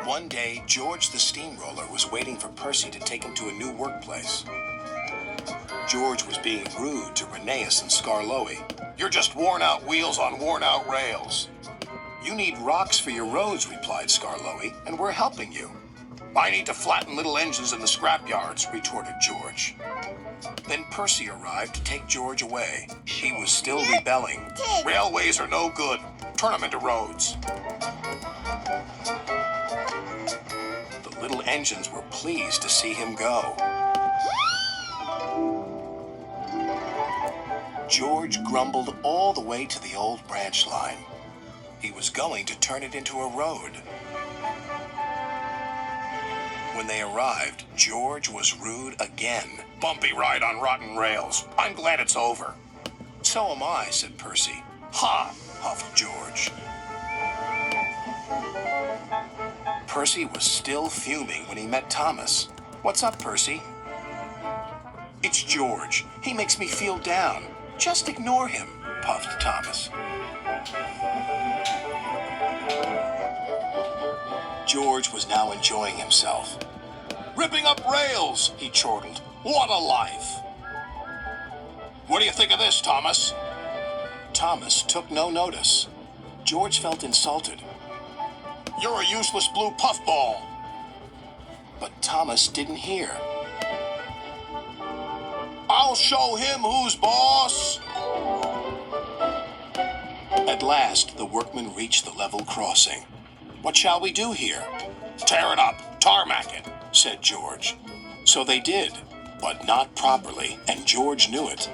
One day, George the Steamroller was waiting for Percy to take him to a new workplace. George was being rude to Rheneas and Skarloey. "You're just worn-out wheels on worn-out rails." "You need rocks for your roads," replied Skarloey, "and we're helping you." "I need to flatten little engines in the scrapyards," retorted George. Then Percy arrived to take George away. He was still rebelling. "Railways are no good. Turn them into roads." The little engines were pleased to see him go. George grumbled all the way to the old branch line. He was going to turn it into a road. When they arrived, George was rude again. "Bumpy ride on rotten rails. I'm glad it's over." "So am I," said Percy. "Ha!" huffed George. Percy was still fuming when he met Thomas. "What's up, Percy?" "It's George. He makes me feel down. Just ignore him," puffed Thomas. George was now enjoying himself. "Ripping up rails," he chortled. "What a life!" "What do you think of this, Thomas?" Thomas took no notice. George felt insulted. "You're a useless blue puffball." But Thomas didn't hear. "I'll show him who's boss." At last, the workmen reached the level crossing. "What shall we do here?" "Tear it up, tarmac it," said George. So they did, but not properly, and George knew it.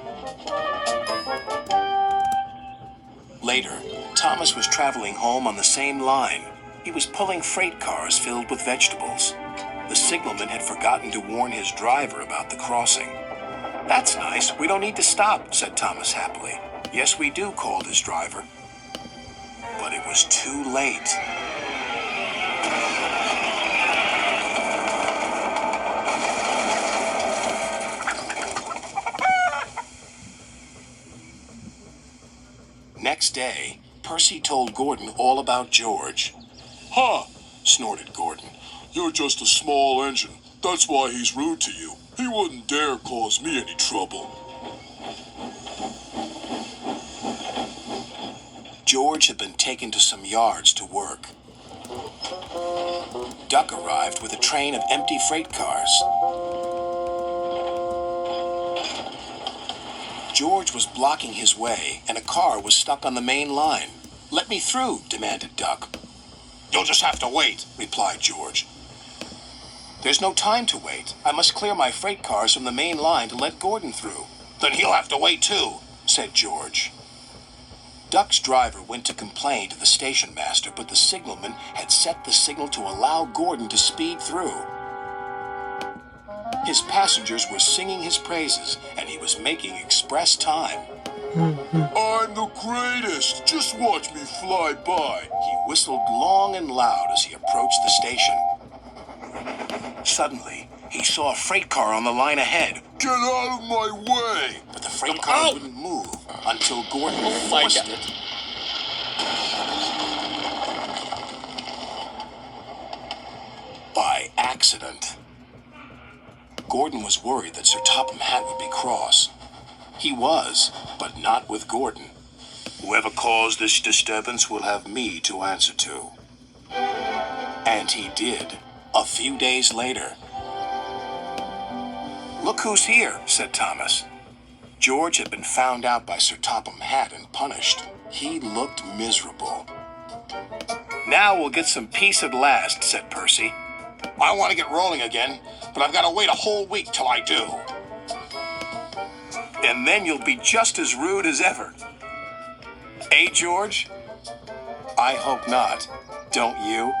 Later, Thomas was traveling home on the same line. He was pulling freight cars filled with vegetables. The signalman had forgotten to warn his driver about the crossing. "That's nice. We don't need to stop," said Thomas happily. "Yes, we do," called his driver. But it was too late. Next day, Percy told Gordon all about George. "Huh," snorted Gordon. "You're just a small engine. That's why he's rude to you. He wouldn't dare cause me any trouble." George had been taken to some yards to work. Duck arrived with a train of empty freight cars. George was blocking his way, and a car was stuck on the main line. "Let me through," demanded Duck. "You'll just have to wait," replied George. "There's no time to wait. I must clear my freight cars from the main line to let Gordon through." "Then he'll have to wait too," said George. Duck's driver went to complain to the station master, but the signalman had set the signal to allow Gordon to speed through. His passengers were singing his praises, and he was making express time. "I'm the greatest! Just watch me fly by!" He whistled long and loud as he approached the station. Suddenly, he saw a freight car on the line ahead. "Get out of my way!" But the freight car wouldn't move until Gordon forced it. By accident. Gordon was worried that Sir Topham Hatt would be cross. He was, but not with Gordon. "Whoever caused this disturbance will have me to answer to." And he did, a few days later. "Look who's here," said Thomas. George had been found out by Sir Topham Hatt and punished. He looked miserable. "Now we'll get some peace at last," said Percy. "I want to get rolling again, but I've got to wait a whole week till I do." "And then you'll be just as rude as ever." "Eh, George?" "I hope not. Don't you?"